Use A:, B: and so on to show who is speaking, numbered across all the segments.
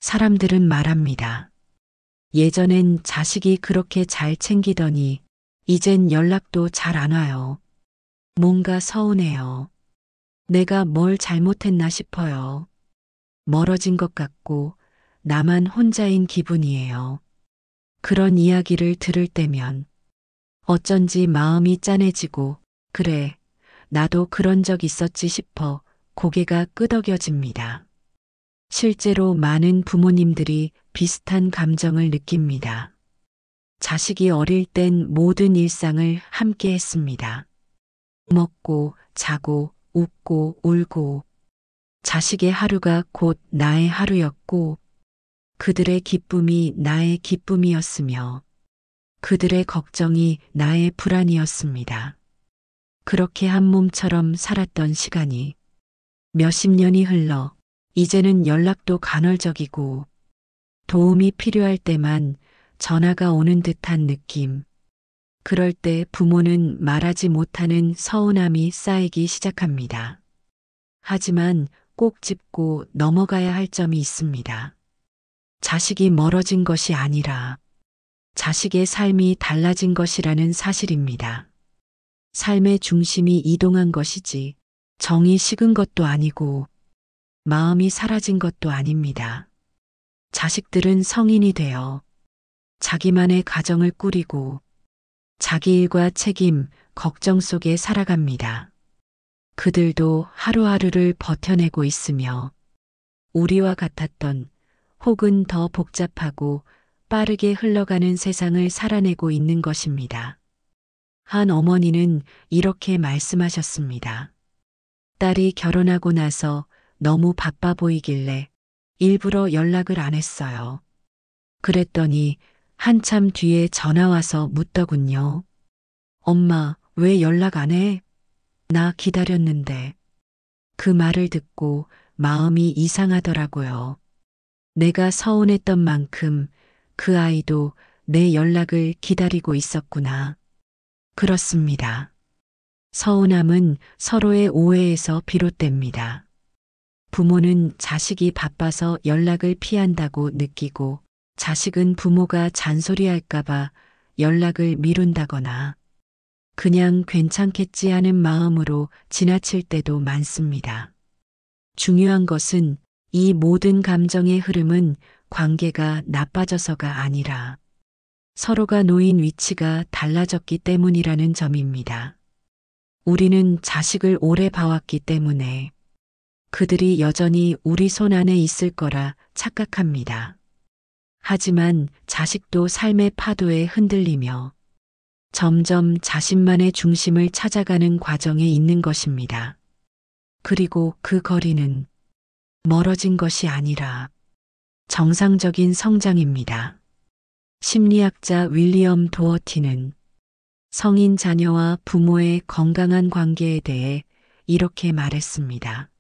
A: 사람들은 말합니다. 예전엔 자식이 그렇게 잘 챙기더니 이젠 연락도 잘 안 와요. 뭔가 서운해요. 내가 뭘 잘못했나 싶어요. 멀어진 것 같고 나만 혼자인 기분이에요. 그런 이야기를 들을 때면 어쩐지 마음이 짠해지고 그래, 나도 그런 적 있었지 싶어 고개가 끄덕여집니다. 실제로 많은 부모님들이 비슷한 감정을 느낍니다. 자식이 어릴 땐 모든 일상을 함께 했습니다. 먹고, 자고, 웃고, 울고. 자식의 하루가 곧 나의 하루였고, 그들의 기쁨이 나의 기쁨이었으며, 그들의 걱정이 나의 불안이었습니다. 그렇게 한 몸처럼 살았던 시간이 몇십 년이 흘러 이제는 연락도 간헐적이고 도움이 필요할 때만 전화가 오는 듯한 느낌. 그럴 때 부모는 말하지 못하는 서운함이 쌓이기 시작합니다. 하지만 꼭 짚고 넘어가야 할 점이 있습니다. 자식이 멀어진 것이 아니라 자식의 삶이 달라진 것이라는 사실입니다. 삶의 중심이 이동한 것이지 정이 식은 것도 아니고 마음이 사라진 것도 아닙니다. 자식들은 성인이 되어 자기만의 가정을 꾸리고 자기 일과 책임, 걱정 속에 살아갑니다. 그들도 하루하루를 버텨내고 있으며 우리와 같았던 혹은 더 복잡하고 빠르게 흘러가는 세상을 살아내고 있는 것입니다. 한 어머니는 이렇게 말씀하셨습니다. 딸이 결혼하고 나서 너무 바빠 보이길래 일부러 연락을 안 했어요. 그랬더니 한참 뒤에 전화 와서 묻더군요. 엄마, 왜 연락 안 해? 나 기다렸는데. 그 말을 듣고 마음이 이상하더라고요. 내가 서운했던 만큼 그 아이도 내 연락을 기다리고 있었구나. 그렇습니다. 서운함은 서로의 오해에서 비롯됩니다. 부모는 자식이 바빠서 연락을 피한다고 느끼고 자식은 부모가 잔소리할까봐 연락을 미룬다거나 그냥 괜찮겠지 하는 마음으로 지나칠 때도 많습니다. 중요한 것은 이 모든 감정의 흐름은 관계가 나빠져서가 아니라 서로가 놓인 위치가 달라졌기 때문이라는 점입니다. 우리는 자식을 오래 봐왔기 때문에 그들이 여전히 우리 손 안에 있을 거라 착각합니다. 하지만 자식도 삶의 파도에 흔들리며 점점 자신만의 중심을 찾아가는 과정에 있는 것입니다. 그리고 그 거리는 멀어진 것이 아니라 정상적인 성장입니다. 심리학자 윌리엄 도어티는 성인 자녀와 부모의 건강한 관계에 대해 이렇게 말했습니다.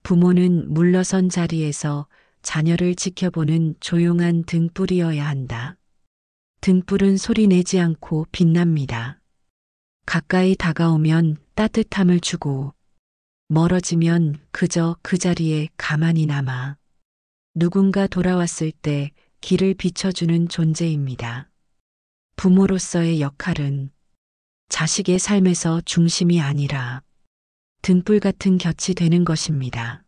A: 부모는 물러선 자리에서 자녀를 지켜보는 조용한 등불이어야 한다. 등불은 소리 내지 않고 빛납니다. 가까이 다가오면 따뜻함을 주고 멀어지면 그저 그 자리에 가만히 남아 누군가 돌아왔을 때 길을 비춰주는 존재입니다. 부모로서의 역할은 자식의 삶에서 중심이 아니라 등불 같은 곁이 되는 것입니다.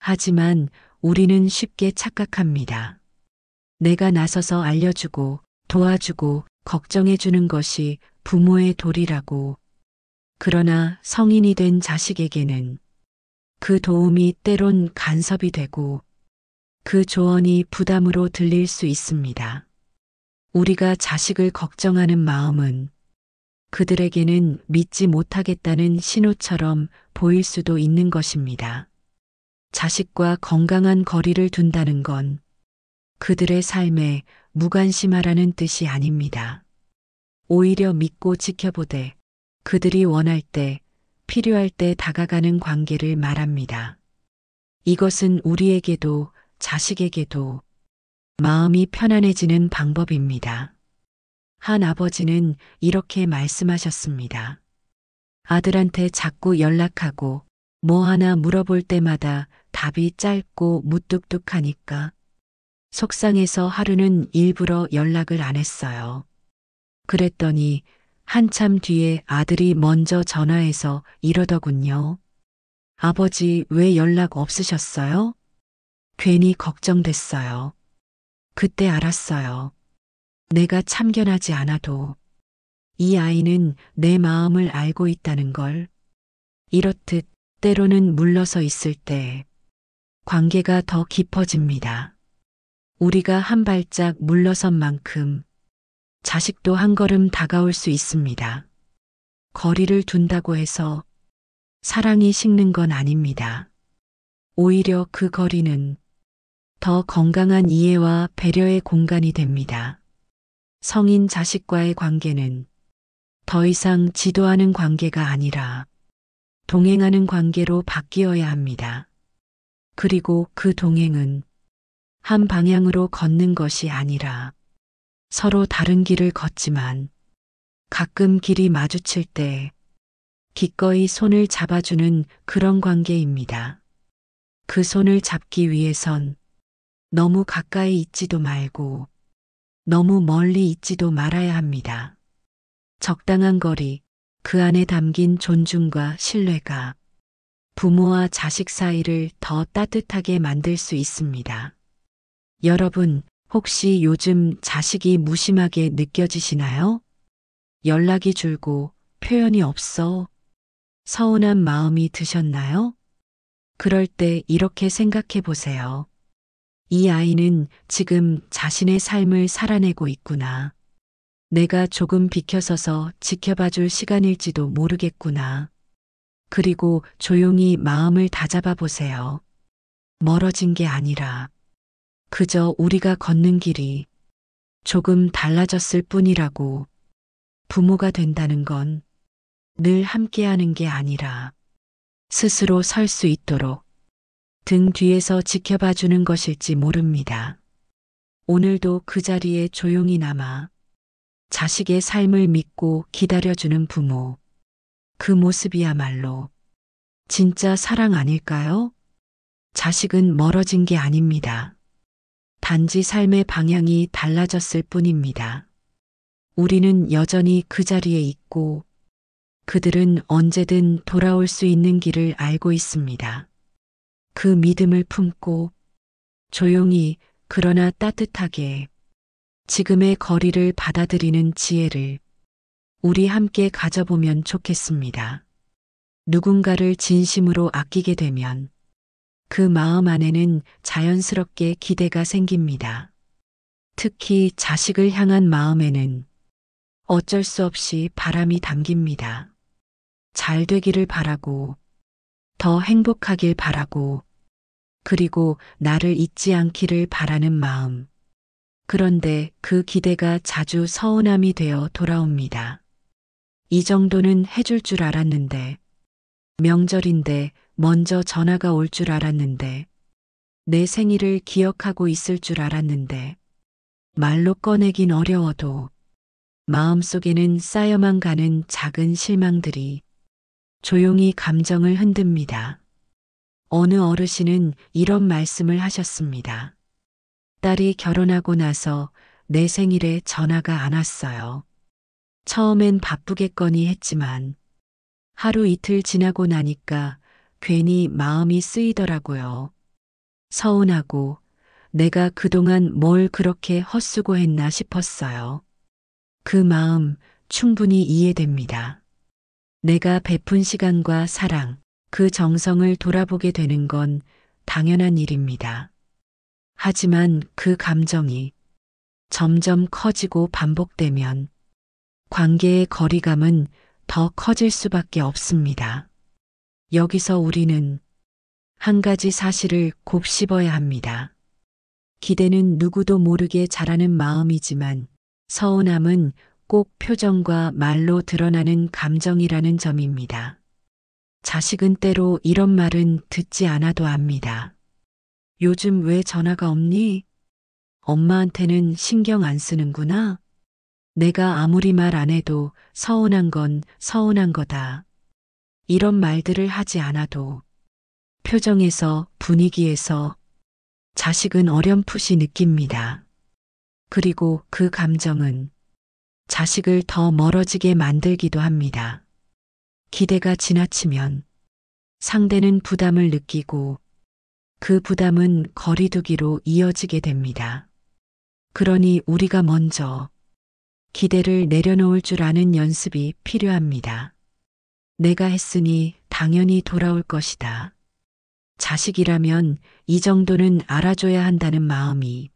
A: 하지만 우리는 쉽게 착각합니다. 내가 나서서 알려주고 도와주고 걱정해주는 것이 부모의 도리라고. 그러나 성인이 된 자식에게는 그 도움이 때론 간섭이 되고 그 조언이 부담으로 들릴 수 있습니다. 우리가 자식을 걱정하는 마음은 그들에게는 믿지 못하겠다는 신호처럼 보일 수도 있는 것입니다. 자식과 건강한 거리를 둔다는 건 그들의 삶에 무관심하라는 뜻이 아닙니다. 오히려 믿고 지켜보되 그들이 원할 때, 필요할 때 다가가는 관계를 말합니다. 이것은 우리에게도 자식에게도 마음이 편안해지는 방법입니다. 한 아버지는 이렇게 말씀하셨습니다. 아들한테 자꾸 연락하고 뭐 하나 물어볼 때마다 답이 짧고 무뚝뚝하니까 속상해서 하루는 일부러 연락을 안 했어요. 그랬더니 한참 뒤에 아들이 먼저 전화해서 이러더군요. 아버지 왜 연락 없으셨어요? 괜히 걱정됐어요. 그때 알았어요. 내가 참견하지 않아도 이 아이는 내 마음을 알고 있다는 걸. 이렇듯 때로는 물러서 있을 때 관계가 더 깊어집니다. 우리가 한 발짝 물러선 만큼 자식도 한 걸음 다가올 수 있습니다. 거리를 둔다고 해서 사랑이 식는 건 아닙니다. 오히려 그 거리는 더 건강한 이해와 배려의 공간이 됩니다. 성인 자식과의 관계는 더 이상 지도하는 관계가 아니라 동행하는 관계로 바뀌어야 합니다. 그리고 그 동행은 한 방향으로 걷는 것이 아니라 서로 다른 길을 걷지만 가끔 길이 마주칠 때 기꺼이 손을 잡아주는 그런 관계입니다. 그 손을 잡기 위해선 너무 가까이 있지도 말고 너무 멀리 있지도 말아야 합니다. 적당한 거리, 그 안에 담긴 존중과 신뢰가 부모와 자식 사이를 더 따뜻하게 만들 수 있습니다. 여러분, 혹시 요즘 자식이 무심하게 느껴지시나요? 연락이 줄고 표현이 없어 서운한 마음이 드셨나요? 그럴 때 이렇게 생각해 보세요. 이 아이는 지금 자신의 삶을 살아내고 있구나. 내가 조금 비켜서서 지켜봐 줄 시간일지도 모르겠구나. 그리고 조용히 마음을 다잡아 보세요. 멀어진 게 아니라 그저 우리가 걷는 길이 조금 달라졌을 뿐이라고. 부모가 된다는 건 늘 함께하는 게 아니라 스스로 설 수 있도록 등 뒤에서 지켜봐 주는 것일지 모릅니다. 오늘도 그 자리에 조용히 남아 자식의 삶을 믿고 기다려주는 부모. 그 모습이야말로 진짜 사랑 아닐까요? 자식은 멀어진 게 아닙니다. 단지 삶의 방향이 달라졌을 뿐입니다. 우리는 여전히 그 자리에 있고 그들은 언제든 돌아올 수 있는 길을 알고 있습니다. 그 믿음을 품고 조용히 그러나 따뜻하게 지금의 거리를 받아들이는 지혜를 우리 함께 가져보면 좋겠습니다. 누군가를 진심으로 아끼게 되면 그 마음 안에는 자연스럽게 기대가 생깁니다. 특히 자식을 향한 마음에는 어쩔 수 없이 바람이 담깁니다. 잘 되기를 바라고, 더 행복하길 바라고, 그리고 나를 잊지 않기를 바라는 마음. 그런데 그 기대가 자주 서운함이 되어 돌아옵니다. 이 정도는 해줄 줄 알았는데, 명절인데 먼저 전화가 올 줄 알았는데, 내 생일을 기억하고 있을 줄 알았는데, 말로 꺼내긴 어려워도 마음속에는 쌓여만 가는 작은 실망들이 조용히 감정을 흔듭니다. 어느 어르신은 이런 말씀을 하셨습니다. 딸이 결혼하고 나서 내 생일에 전화가 안 왔어요. 처음엔 바쁘겠거니 했지만 하루 이틀 지나고 나니까 괜히 마음이 쓰이더라고요. 서운하고 내가 그동안 뭘 그렇게 헛수고했나 싶었어요. 그 마음 충분히 이해됩니다. 내가 베푼 시간과 사랑, 그 정성을 돌아보게 되는 건 당연한 일입니다. 하지만 그 감정이 점점 커지고 반복되면 관계의 거리감은 더 커질 수밖에 없습니다. 여기서 우리는 한 가지 사실을 곱씹어야 합니다. 기대는 누구도 모르게 자라는 마음이지만 서운함은 꼭 표정과 말로 드러나는 감정이라는 점입니다. 자식은 때로 이런 말은 듣지 않아도 압니다. 요즘 왜 전화가 없니? 엄마한테는 신경 안 쓰는구나. 내가 아무리 말 안 해도 서운한 건 서운한 거다. 이런 말들을 하지 않아도 표정에서 분위기에서 자식은 어렴풋이 느낍니다. 그리고 그 감정은 자식을 더 멀어지게 만들기도 합니다. 기대가 지나치면 상대는 부담을 느끼고 그 부담은 거리두기로 이어지게 됩니다. 그러니 우리가 먼저 기대를 내려놓을 줄 아는 연습이 필요합니다. 내가 했으니 당연히 돌아올 것이다. 자식이라면 이 정도는 알아줘야 한다는 마음이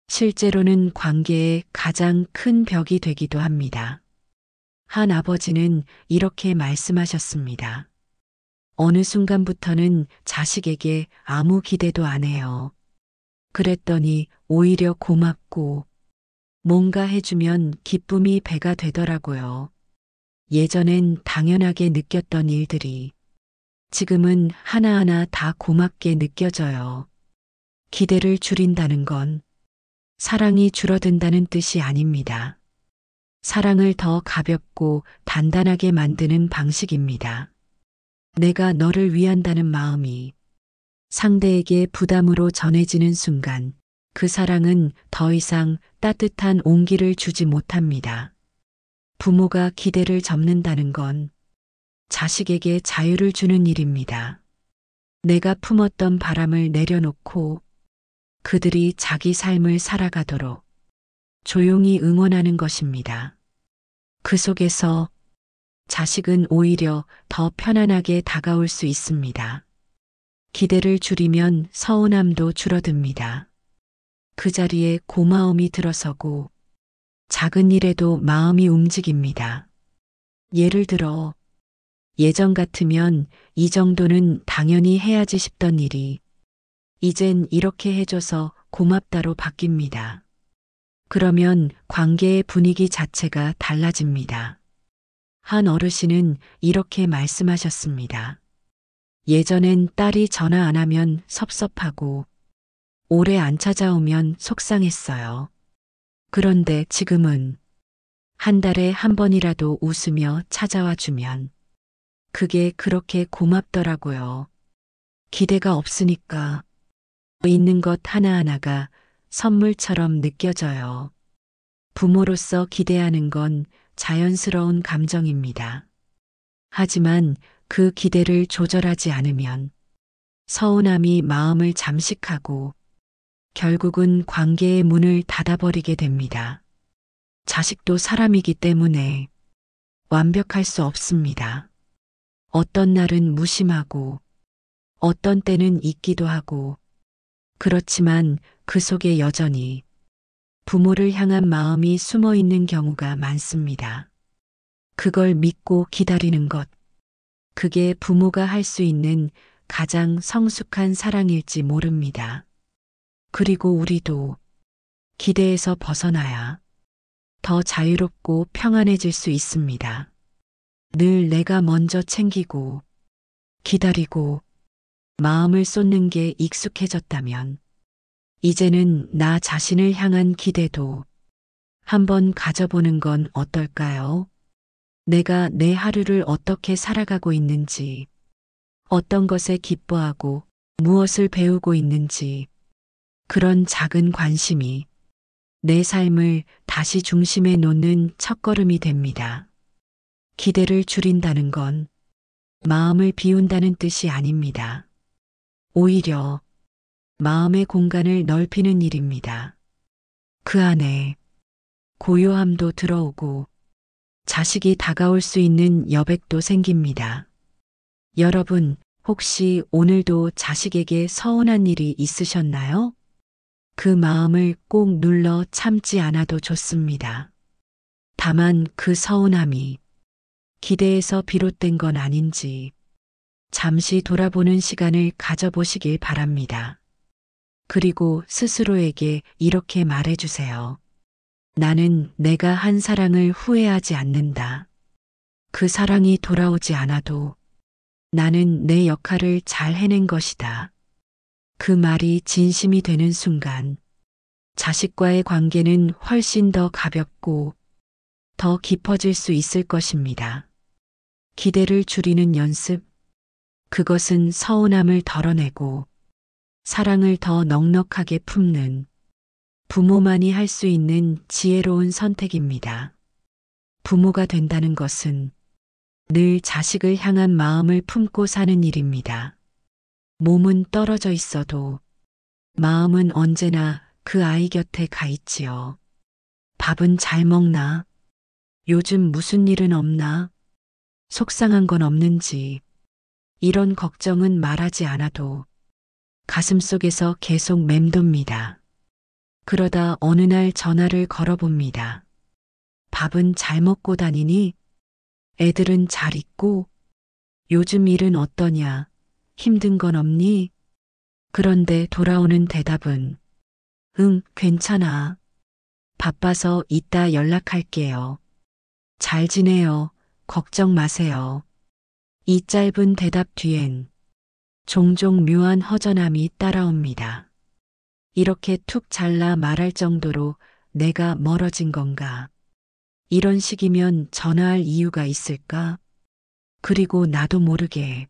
A: 실제로는 관계의 가장 큰 벽이 되기도 합니다. 한 아버지는 이렇게 말씀하셨습니다. 어느 순간부터는 자식에게 아무 기대도 안 해요. 그랬더니 오히려 고맙고 뭔가 해주면 기쁨이 배가 되더라고요. 예전엔 당연하게 느꼈던 일들이 지금은 하나하나 다 고맙게 느껴져요. 기대를 줄인다는 건 사랑이 줄어든다는 뜻이 아닙니다. 사랑을 더 가볍고 단단하게 만드는 방식입니다. 내가 너를 위한다는 마음이 상대에게 부담으로 전해지는 순간 그 사랑은 더 이상 따뜻한 온기를 주지 못합니다. 부모가 기대를 접는다는 건 자식에게 자유를 주는 일입니다. 내가 품었던 바람을 내려놓고 그들이 자기 삶을 살아가도록 조용히 응원하는 것입니다. 그 속에서 자식은 오히려 더 편안하게 다가올 수 있습니다. 기대를 줄이면 서운함도 줄어듭니다. 그 자리에 고마움이 들어서고 작은 일에도 마음이 움직입니다. 예를 들어 예전 같으면 이 정도는 당연히 해야지 싶던 일이 이젠 이렇게 해줘서 고맙다로 바뀝니다. 그러면 관계의 분위기 자체가 달라집니다. 한 어르신은 이렇게 말씀하셨습니다. 예전엔 딸이 전화 안 하면 섭섭하고 오래 안 찾아오면 속상했어요. 그런데 지금은 한 달에 한 번이라도 웃으며 찾아와 주면 그게 그렇게 고맙더라고요. 기대가 없으니까 있는 것 하나하나가 선물처럼 느껴져요. 부모로서 기대하는 건 자연스러운 감정입니다. 하지만 그 기대를 조절하지 않으면 서운함이 마음을 잠식하고 결국은 관계의 문을 닫아버리게 됩니다. 자식도 사람이기 때문에 완벽할 수 없습니다. 어떤 날은 무심하고 어떤 때는 잊기도 하고 그렇지만 그 속에 여전히 부모를 향한 마음이 숨어 있는 경우가 많습니다. 그걸 믿고 기다리는 것, 그게 부모가 할 수 있는 가장 성숙한 사랑일지 모릅니다. 그리고 우리도 기대에서 벗어나야 더 자유롭고 평안해질 수 있습니다. 늘 내가 먼저 챙기고 기다리고 마음을 쏟는 게 익숙해졌다면 이제는 나 자신을 향한 기대도 한번 가져보는 건 어떨까요? 내가 내 하루를 어떻게 살아가고 있는지, 어떤 것에 기뻐하고 무엇을 배우고 있는지, 그런 작은 관심이 내 삶을 다시 중심에 놓는 첫걸음이 됩니다. 기대를 줄인다는 건 마음을 비운다는 뜻이 아닙니다. 오히려 마음의 공간을 넓히는 일입니다. 그 안에 고요함도 들어오고 자식이 다가올 수 있는 여백도 생깁니다. 여러분, 혹시 오늘도 자식에게 서운한 일이 있으셨나요? 그 마음을 꼭 눌러 참지 않아도 좋습니다. 다만 그 서운함이 기대에서 비롯된 건 아닌지 잠시 돌아보는 시간을 가져보시길 바랍니다. 그리고 스스로에게 이렇게 말해주세요. 나는 내가 한 사랑을 후회하지 않는다. 그 사랑이 돌아오지 않아도 나는 내 역할을 잘 해낸 것이다. 그 말이 진심이 되는 순간 자식과의 관계는 훨씬 더 가볍고 더 깊어질 수 있을 것입니다. 기대를 줄이는 연습, 그것은 서운함을 덜어내고 사랑을 더 넉넉하게 품는 부모만이 할 수 있는 지혜로운 선택입니다. 부모가 된다는 것은 늘 자식을 향한 마음을 품고 사는 일입니다. 몸은 떨어져 있어도 마음은 언제나 그 아이 곁에 가 있지요. 밥은 잘 먹나? 요즘 무슨 일은 없나? 속상한 건 없는지. 이런 걱정은 말하지 않아도 가슴속에서 계속 맴돕니다. 그러다 어느 날 전화를 걸어봅니다. 밥은 잘 먹고 다니니? 애들은 잘 있고? 요즘 일은 어떠냐? 힘든 건 없니? 그런데 돌아오는 대답은 응, 괜찮아. 바빠서 이따 연락할게요. 잘 지내요. 걱정 마세요. 이 짧은 대답 뒤엔 종종 묘한 허전함이 따라옵니다. 이렇게 툭 잘라 말할 정도로 내가 멀어진 건가? 이런 식이면 전화할 이유가 있을까? 그리고 나도 모르게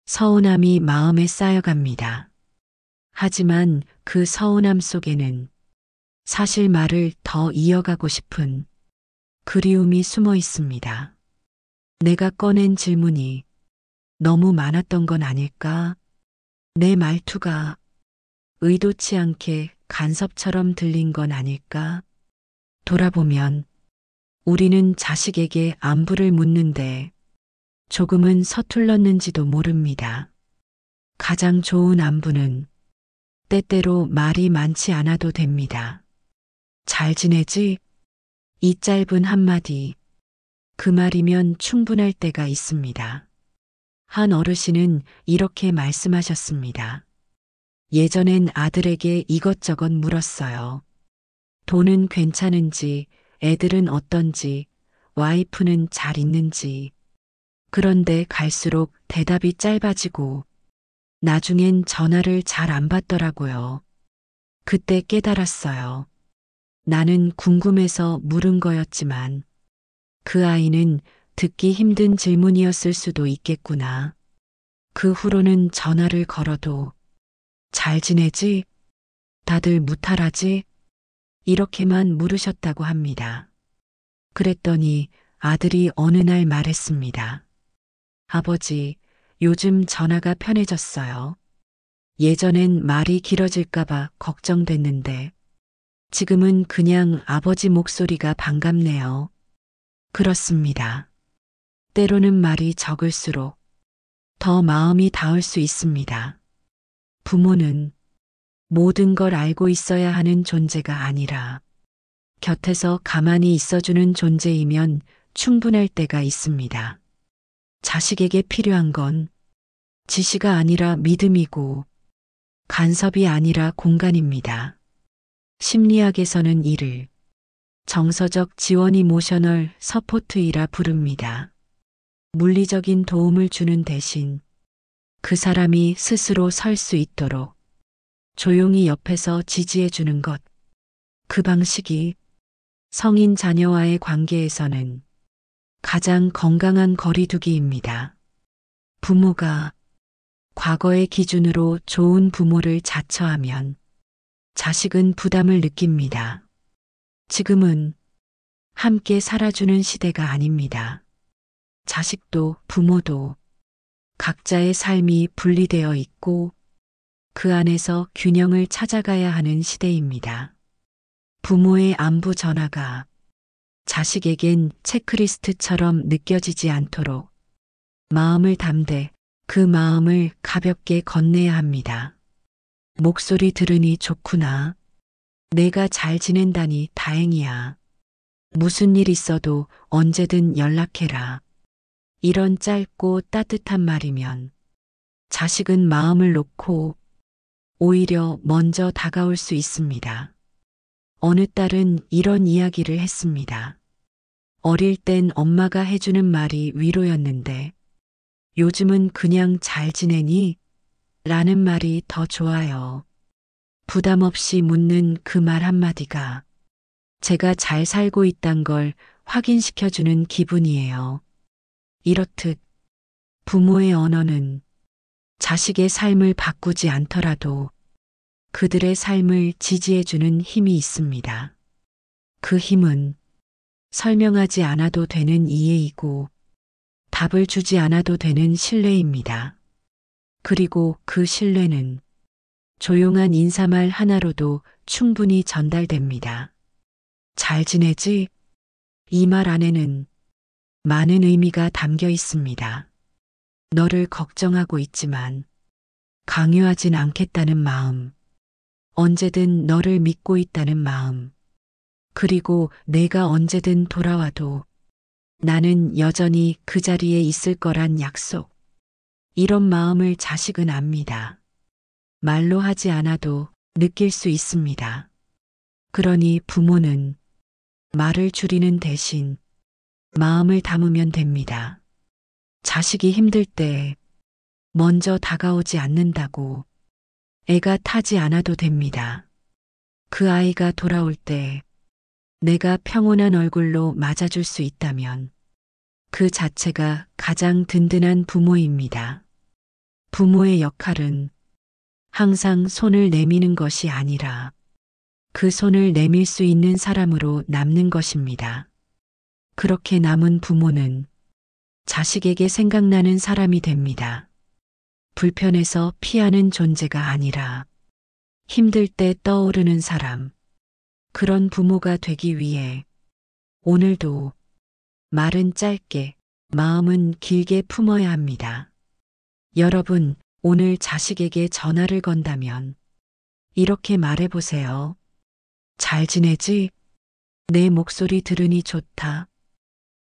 A: 서운함이 마음에 쌓여갑니다. 하지만 그 서운함 속에는 사실 말을 더 이어가고 싶은 그리움이 숨어 있습니다. 내가 꺼낸 질문이 너무 많았던 건 아닐까? 내 말투가 의도치 않게 간섭처럼 들린 건 아닐까? 돌아보면 우리는 자식에게 안부를 묻는데 조금은 서툴렀는지도 모릅니다. 가장 좋은 안부는 때때로 말이 많지 않아도 됩니다. 잘 지내지? 이 짧은 한마디, 그 말이면 충분할 때가 있습니다. 한 어르신은 이렇게 말씀하셨습니다. 예전엔 아들에게 이것저것 물었어요. 돈은 괜찮은지, 애들은 어떤지, 와이프는 잘 있는지. 그런데 갈수록 대답이 짧아지고 나중엔 전화를 잘 안 받더라고요. 그때 깨달았어요. 나는 궁금해서 물은 거였지만 그 아이는 듣기 힘든 질문이었을 수도 있겠구나. 그 후로는 전화를 걸어도 잘 지내지? 다들 무탈하지? 이렇게만 물으셨다고 합니다. 그랬더니 아들이 어느 날 말했습니다. 아버지, 요즘 전화가 편해졌어요. 예전엔 말이 길어질까봐 걱정됐는데 지금은 그냥 아버지 목소리가 반갑네요. 그렇습니다. 때로는 말이 적을수록 더 마음이 닿을 수 있습니다. 부모는 모든 걸 알고 있어야 하는 존재가 아니라 곁에서 가만히 있어주는 존재이면 충분할 때가 있습니다. 자식에게 필요한 건 지시가 아니라 믿음이고 간섭이 아니라 공간입니다. 심리학에서는 이를 정서적 지원 이모셔널 서포트이라 부릅니다. 물리적인 도움을 주는 대신 그 사람이 스스로 설 수 있도록 조용히 옆에서 지지해 주는 것. 그 방식이 성인 자녀와의 관계에서는 가장 건강한 거리두기입니다. 부모가 과거의 기준으로 좋은 부모를 자처하면 자식은 부담을 느낍니다. 지금은 함께 살아주는 시대가 아닙니다. 자식도 부모도 각자의 삶이 분리되어 있고 그 안에서 균형을 찾아가야 하는 시대입니다. 부모의 안부 전화가 자식에겐 체크리스트처럼 느껴지지 않도록 마음을 담되 그 마음을 가볍게 건네야 합니다. 목소리 들으니 좋구나. 내가 잘 지낸다니 다행이야. 무슨 일 있어도 언제든 연락해라. 이런 짧고 따뜻한 말이면 자식은 마음을 놓고 오히려 먼저 다가올 수 있습니다. 어느 딸은 이런 이야기를 했습니다. 어릴 땐 엄마가 해주는 말이 위로였는데 요즘은 그냥 잘 지내니? 라는 말이 더 좋아요. 부담 없이 묻는 그 말 한마디가 제가 잘 살고 있단 걸 확인시켜주는 기분이에요. 이렇듯 부모의 언어는 자식의 삶을 바꾸지 않더라도 그들의 삶을 지지해주는 힘이 있습니다. 그 힘은 설명하지 않아도 되는 이해이고 답을 주지 않아도 되는 신뢰입니다. 그리고 그 신뢰는 조용한 인사말 하나로도 충분히 전달됩니다. 잘 지내지? 이 말 안에는 많은 의미가 담겨 있습니다. 너를 걱정하고 있지만 강요하진 않겠다는 마음, 언제든 너를 믿고 있다는 마음, 그리고 내가 언제든 돌아와도 나는 여전히 그 자리에 있을 거란 약속. 이런 마음을 자식은 압니다. 말로 하지 않아도 느낄 수 있습니다. 그러니 부모는 말을 줄이는 대신 마음을 담으면 됩니다. 자식이 힘들 때 먼저 다가오지 않는다고 애가 타지 않아도 됩니다. 그 아이가 돌아올 때 내가 평온한 얼굴로 맞아줄 수 있다면 그 자체가 가장 든든한 부모입니다. 부모의 역할은 항상 손을 내미는 것이 아니라 그 손을 내밀 수 있는 사람으로 남는 것입니다. 그렇게 남은 부모는 자식에게 생각나는 사람이 됩니다. 불편해서 피하는 존재가 아니라 힘들 때 떠오르는 사람. 그런 부모가 되기 위해 오늘도 말은 짧게, 마음은 길게 품어야 합니다. 여러분, 오늘 자식에게 전화를 건다면 이렇게 말해보세요. 잘 지내지? 내 목소리 들으니 좋다.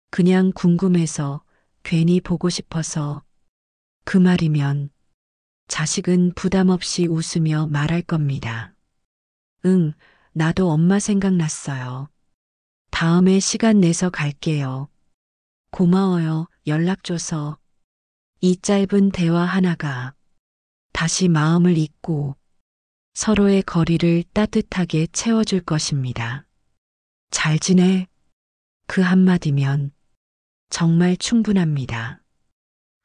A: 그냥 궁금해서, 괜히 보고 싶어서. 그 말이면 자식은 부담 없이 웃으며 말할 겁니다. 응, 나도 엄마 생각났어요. 다음에 시간 내서 갈게요. 고마워요, 연락줘서. 이 짧은 대화 하나가 다시 마음을 잇고 서로의 거리를 따뜻하게 채워줄 것입니다. 잘 지내? 그 한마디면 정말 충분합니다.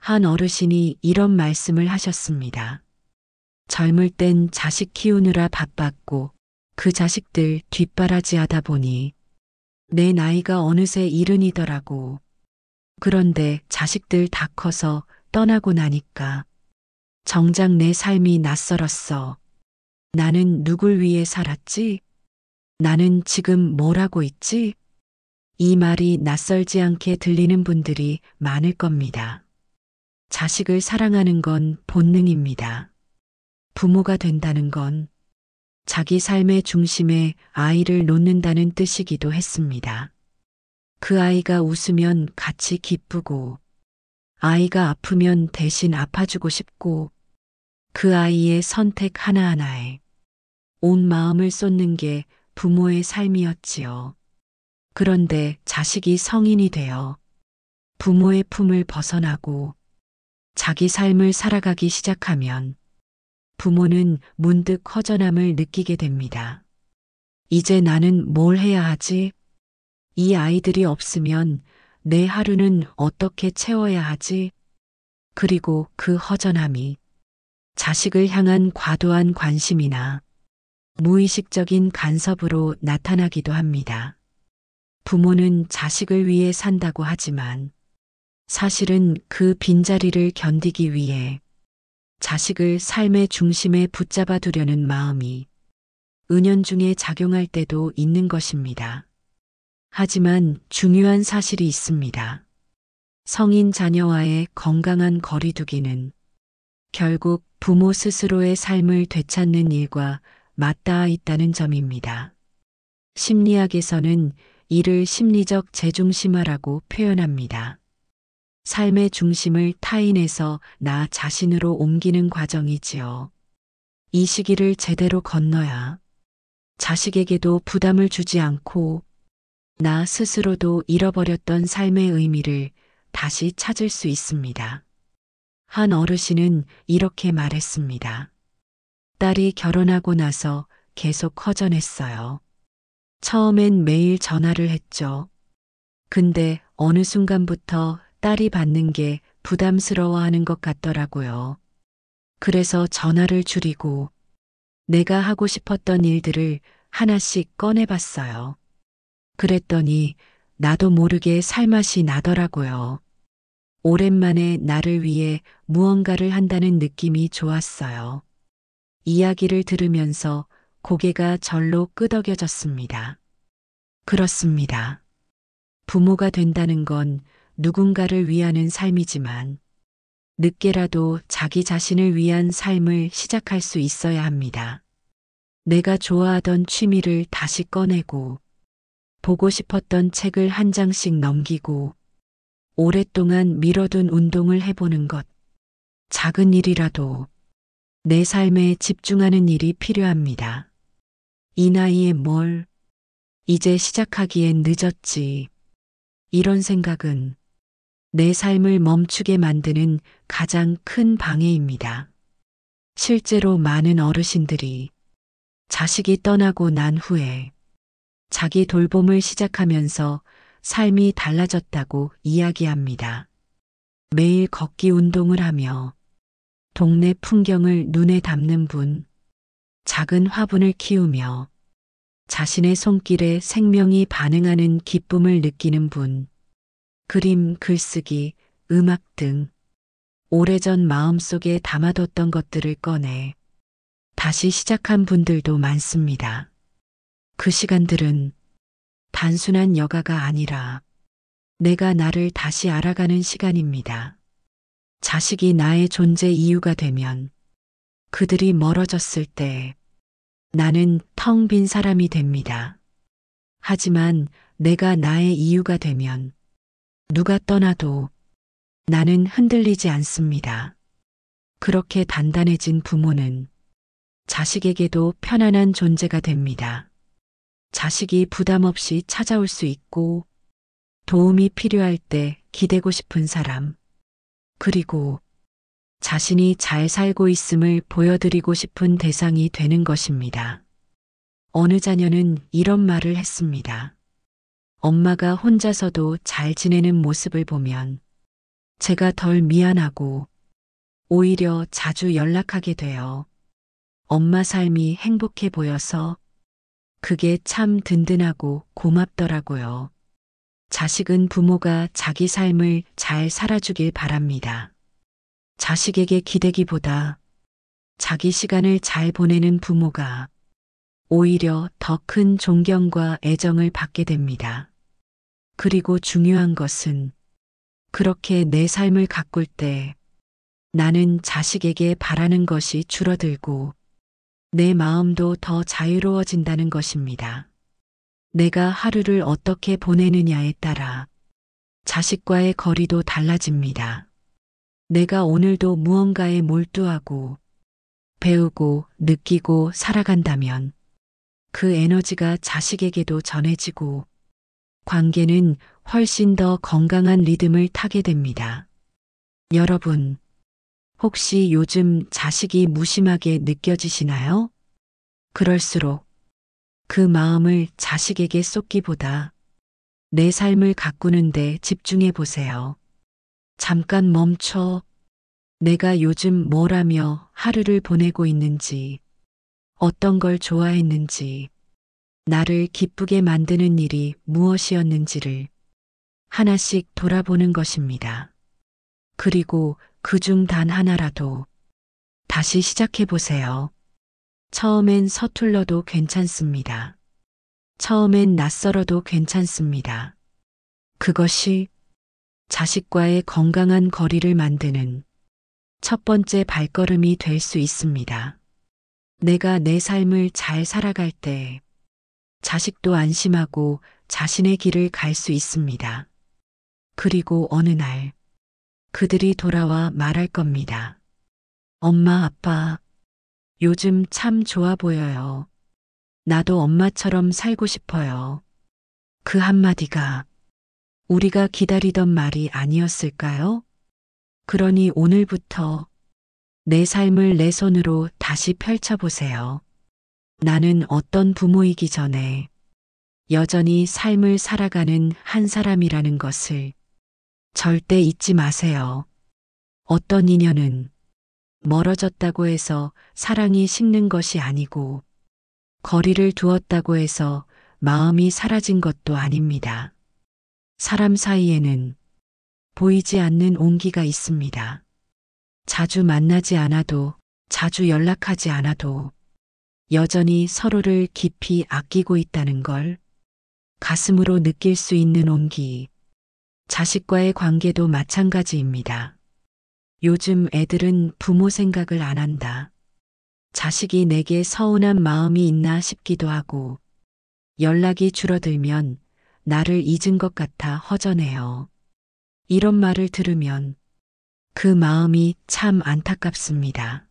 A: 한 어르신이 이런 말씀을 하셨습니다. 젊을 땐 자식 키우느라 바빴고 그 자식들 뒷바라지하다 보니 내 나이가 어느새 이른이더라고. 그런데 자식들 다 커서 떠나고 나니까 정작 내 삶이 낯설었어. 나는 누굴 위해 살았지? 나는 지금 뭘 하고 있지? 이 말이 낯설지 않게 들리는 분들이 많을 겁니다. 자식을 사랑하는 건 본능입니다. 부모가 된다는 건 자기 삶의 중심에 아이를 놓는다는 뜻이기도 했습니다. 그 아이가 웃으면 같이 기쁘고, 아이가 아프면 대신 아파주고 싶고, 그 아이의 선택 하나하나에 온 마음을 쏟는 게 부모의 삶이었지요. 그런데 자식이 성인이 되어 부모의 품을 벗어나고 자기 삶을 살아가기 시작하면 부모는 문득 허전함을 느끼게 됩니다. 이제 나는 뭘 해야 하지? 이 아이들이 없으면 내 하루는 어떻게 채워야 하지? 그리고 그 허전함이 자식을 향한 과도한 관심이나 무의식적인 간섭으로 나타나기도 합니다. 부모는 자식을 위해 산다고 하지만 사실은 그 빈자리를 견디기 위해 자식을 삶의 중심에 붙잡아 두려는 마음이 은연중에 작용할 때도 있는 것입니다. 하지만 중요한 사실이 있습니다. 성인 자녀와의 건강한 거리두기는 결국 부모 스스로의 삶을 되찾는 일과 맞닿아 있다는 점입니다. 심리학에서는 이를 심리적 재중심화라고 표현합니다. 삶의 중심을 타인에서 나 자신으로 옮기는 과정이지요. 이 시기를 제대로 건너야 자식에게도 부담을 주지 않고 나 스스로도 잃어버렸던 삶의 의미를 다시 찾을 수 있습니다. 한 어르신은 이렇게 말했습니다. 딸이 결혼하고 나서 계속 허전했어요. 처음엔 매일 전화를 했죠. 근데 어느 순간부터 딸이 받는 게 부담스러워하는 것 같더라고요. 그래서 전화를 줄이고 내가 하고 싶었던 일들을 하나씩 꺼내봤어요. 그랬더니 나도 모르게 살맛이 나더라고요. 오랜만에 나를 위해 무언가를 한다는 느낌이 좋았어요. 이야기를 들으면서 고개가 절로 끄덕여졌습니다. 그렇습니다. 부모가 된다는 건 누군가를 위하는 삶이지만 늦게라도 자기 자신을 위한 삶을 시작할 수 있어야 합니다. 내가 좋아하던 취미를 다시 꺼내고 보고 싶었던 책을 한 장씩 넘기고 오랫동안 미뤄둔 운동을 해보는 것. 작은 일이라도 내 삶에 집중하는 일이 필요합니다. 이 나이에 뭘, 이제 시작하기엔 늦었지. 이런 생각은 내 삶을 멈추게 만드는 가장 큰 방해입니다. 실제로 많은 어르신들이 자식이 떠나고 난 후에 자기 돌봄을 시작하면서 삶이 달라졌다고 이야기합니다. 매일 걷기 운동을 하며 동네 풍경을 눈에 담는 분, 작은 화분을 키우며 자신의 손길에 생명이 반응하는 기쁨을 느끼는 분, 그림, 글쓰기, 음악 등 오래전 마음속에 담아뒀던 것들을 꺼내 다시 시작한 분들도 많습니다. 그 시간들은 단순한 여가가 아니라 내가 나를 다시 알아가는 시간입니다. 자식이 나의 존재 이유가 되면 그들이 멀어졌을 때 나는 텅 빈 사람이 됩니다. 하지만 내가 나의 이유가 되면 누가 떠나도 나는 흔들리지 않습니다. 그렇게 단단해진 부모는 자식에게도 편안한 존재가 됩니다. 자식이 부담 없이 찾아올 수 있고 도움이 필요할 때 기대고 싶은 사람, 그리고 자신이 잘 살고 있음을 보여드리고 싶은 대상이 되는 것입니다. 어느 자녀는 이런 말을 했습니다. 엄마가 혼자서도 잘 지내는 모습을 보면 제가 덜 미안하고 오히려 자주 연락하게 돼요. 엄마 삶이 행복해 보여서 그게 참 든든하고 고맙더라고요. 자식은 부모가 자기 삶을 잘 살아주길 바랍니다. 자식에게 기대기보다 자기 시간을 잘 보내는 부모가 오히려 더 큰 존경과 애정을 받게 됩니다. 그리고 중요한 것은 그렇게 내 삶을 가꿀 때 나는 자식에게 바라는 것이 줄어들고 내 마음도 더 자유로워진다는 것입니다. 내가 하루를 어떻게 보내느냐에 따라 자식과의 거리도 달라집니다. 내가 오늘도 무언가에 몰두하고 배우고 느끼고 살아간다면 그 에너지가 자식에게도 전해지고 관계는 훨씬 더 건강한 리듬을 타게 됩니다. 여러분, 혹시 요즘 자식이 무심하게 느껴지시나요? 그럴수록 그 마음을 자식에게 쏟기보다 내 삶을 가꾸는데 집중해 보세요. 잠깐 멈춰 내가 요즘 뭘 하며 하루를 보내고 있는지, 어떤 걸 좋아했는지, 나를 기쁘게 만드는 일이 무엇이었는지를 하나씩 돌아보는 것입니다. 그리고 그중 단 하나라도 다시 시작해 보세요. 처음엔 서툴러도 괜찮습니다. 처음엔 낯설어도 괜찮습니다. 그것이 자식과의 건강한 거리를 만드는 첫 번째 발걸음이 될 수 있습니다. 내가 내 삶을 잘 살아갈 때 자식도 안심하고 자신의 길을 갈 수 있습니다. 그리고 어느 날 그들이 돌아와 말할 겁니다. 엄마, 아빠, 요즘 참 좋아 보여요. 나도 엄마처럼 살고 싶어요. 그 한마디가 우리가 기다리던 말이 아니었을까요? 그러니 오늘부터 내 삶을 내 손으로 다시 펼쳐보세요. 나는 어떤 부모이기 전에 여전히 삶을 살아가는 한 사람이라는 것을 절대 잊지 마세요. 어떤 인연은 멀어졌다고 해서 사랑이 식는 것이 아니고 거리를 두었다고 해서 마음이 사라진 것도 아닙니다. 사람 사이에는 보이지 않는 온기가 있습니다. 자주 만나지 않아도, 자주 연락하지 않아도 여전히 서로를 깊이 아끼고 있다는 걸 가슴으로 느낄 수 있는 온기. 자식과의 관계도 마찬가지입니다. 요즘 애들은 부모 생각을 안 한다. 자식이 내게 서운한 마음이 있나 싶기도 하고 연락이 줄어들면 나를 잊은 것 같아 허전해요. 이런 말을 들으면 그 마음이 참 안타깝습니다.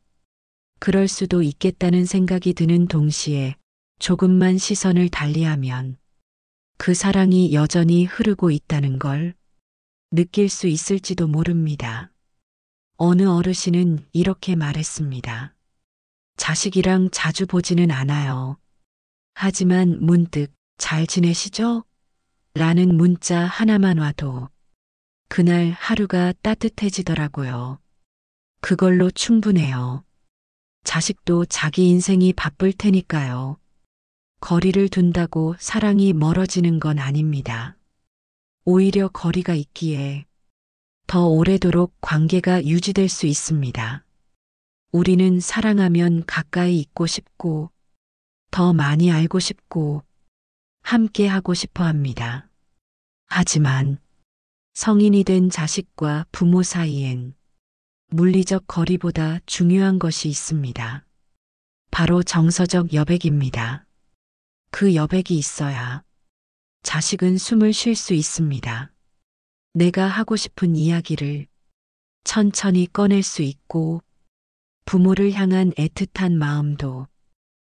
A: 그럴 수도 있겠다는 생각이 드는 동시에 조금만 시선을 달리하면 그 사랑이 여전히 흐르고 있다는 걸 느낄 수 있을지도 모릅니다. 어느 어르신은 이렇게 말했습니다. 자식이랑 자주 보지는 않아요. 하지만 문득 잘 지내시죠? 라는 문자 하나만 와도 그날 하루가 따뜻해지더라고요. 그걸로 충분해요. 자식도 자기 인생이 바쁠 테니까요. 거리를 둔다고 사랑이 멀어지는 건 아닙니다. 오히려 거리가 있기에 더 오래도록 관계가 유지될 수 있습니다. 우리는 사랑하면 가까이 있고 싶고, 더 많이 알고 싶고, 함께 하고 싶어 합니다. 하지만 성인이 된 자식과 부모 사이엔 물리적 거리보다 중요한 것이 있습니다. 바로 정서적 여백입니다. 그 여백이 있어야 자식은 숨을 쉴 수 있습니다. 내가 하고 싶은 이야기를 천천히 꺼낼 수 있고 부모를 향한 애틋한 마음도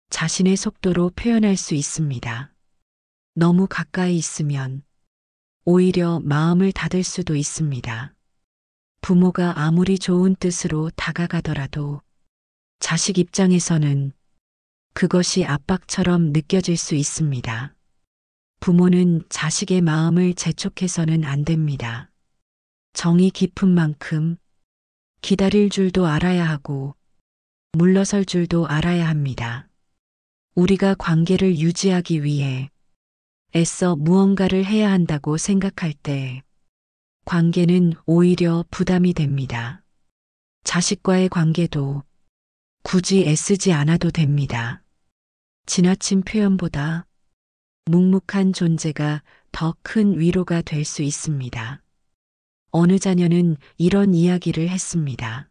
A: 자신의 속도로 표현할 수 있습니다. 너무 가까이 있으면 오히려 마음을 닫을 수도 있습니다. 부모가 아무리 좋은 뜻으로 다가가더라도 자식 입장에서는 그것이 압박처럼 느껴질 수 있습니다. 부모는 자식의 마음을 재촉해서는 안 됩니다. 정이 깊은 만큼 기다릴 줄도 알아야 하고 물러설 줄도 알아야 합니다. 우리가 관계를 유지하기 위해 애써 무언가를 해야 한다고 생각할 때 관계는 오히려 부담이 됩니다. 자식과의 관계도 굳이 애쓰지 않아도 됩니다. 지나친 표현보다 묵묵한 존재가 더 큰 위로가 될 수 있습니다. 어느 자녀는 이런 이야기를 했습니다.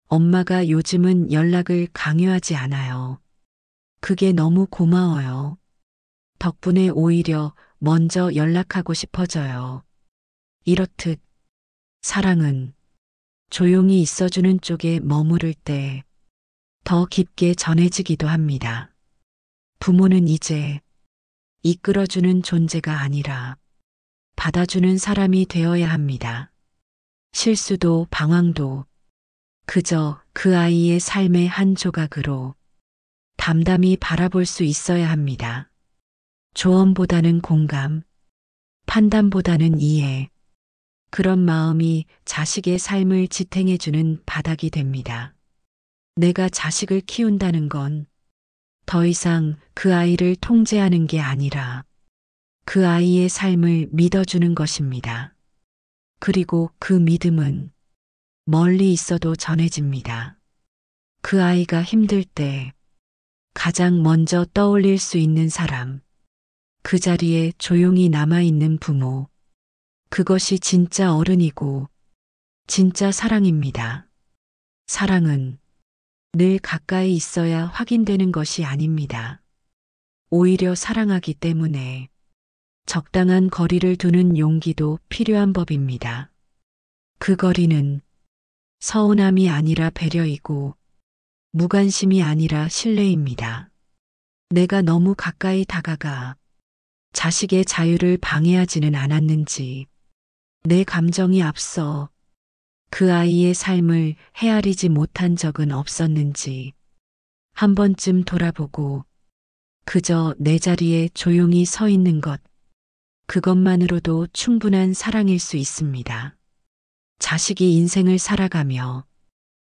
A: 엄마가 요즘은 연락을 강요하지 않아요. 그게 너무 고마워요. 덕분에 오히려 먼저 연락하고 싶어져요. 이렇듯 사랑은 조용히 있어주는 쪽에 머무를 때 더 깊게 전해지기도 합니다. 부모는 이제 이끌어주는 존재가 아니라 받아주는 사람이 되어야 합니다. 실수도 방황도 그저 그 아이의 삶의 한 조각으로 담담히 바라볼 수 있어야 합니다. 조언보다는 공감, 판단보다는 이해, 그런 마음이 자식의 삶을 지탱해주는 바닥이 됩니다. 내가 자식을 키운다는 건 더 이상 그 아이를 통제하는 게 아니라 그 아이의 삶을 믿어주는 것입니다. 그리고 그 믿음은 멀리 있어도 전해집니다. 그 아이가 힘들 때 가장 먼저 떠올릴 수 있는 사람, 그 자리에 조용히 남아있는 부모, 그것이 진짜 어른이고 진짜 사랑입니다. 사랑은 늘 가까이 있어야 확인되는 것이 아닙니다. 오히려 사랑하기 때문에 적당한 거리를 두는 용기도 필요한 법입니다. 그 거리는 서운함이 아니라 배려이고 무관심이 아니라 신뢰입니다. 내가 너무 가까이 다가가 자식의 자유를 방해하지는 않았는지, 내 감정이 앞서 그 아이의 삶을 헤아리지 못한 적은 없었는지 한 번쯤 돌아보고 그저 내 자리에 조용히 서 있는 것, 그것만으로도 충분한 사랑일 수 있습니다. 자식이 인생을 살아가며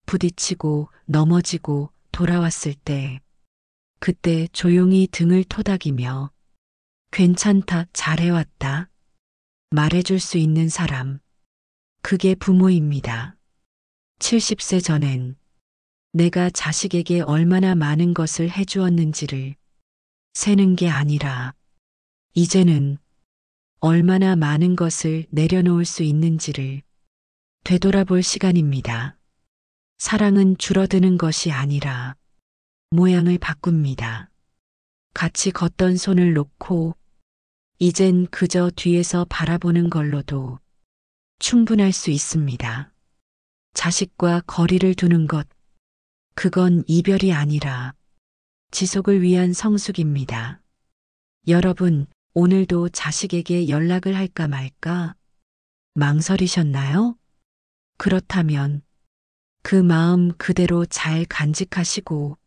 A: 부딪히고 넘어지고 돌아왔을 때, 그때 조용히 등을 토닥이며 괜찮다, 잘해왔다 말해줄 수 있는 사람, 그게 부모입니다. 70세 전엔 내가 자식에게 얼마나 많은 것을 해주었는지를 세는 게 아니라 이제는 얼마나 많은 것을 내려놓을 수 있는지를 되돌아볼 시간입니다. 사랑은 줄어드는 것이 아니라 모양을 바꿉니다. 같이 걷던 손을 놓고 이젠 그저 뒤에서 바라보는 걸로도 충분할 수 있습니다. 자식과 거리를 두는 것, 그건 이별이 아니라 지속을 위한 성숙입니다. 여러분, 오늘도 자식에게 연락을 할까 말까 망설이셨나요? 그렇다면 그 마음 그대로 잘 간직하시고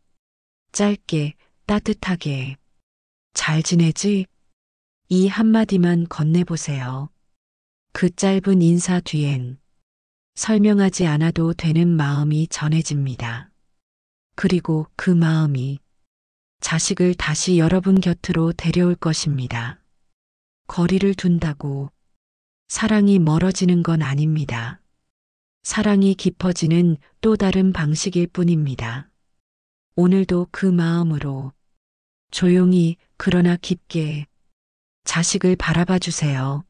A: 짧게 따뜻하게 잘 지내지? 이 한마디만 건네보세요. 그 짧은 인사 뒤엔 설명하지 않아도 되는 마음이 전해집니다. 그리고 그 마음이 자식을 다시 여러분 곁으로 데려올 것입니다. 거리를 둔다고 사랑이 멀어지는 건 아닙니다. 사랑이 깊어지는 또 다른 방식일 뿐입니다. 오늘도 그 마음으로 조용히 그러나 깊게 자식을 바라봐 주세요.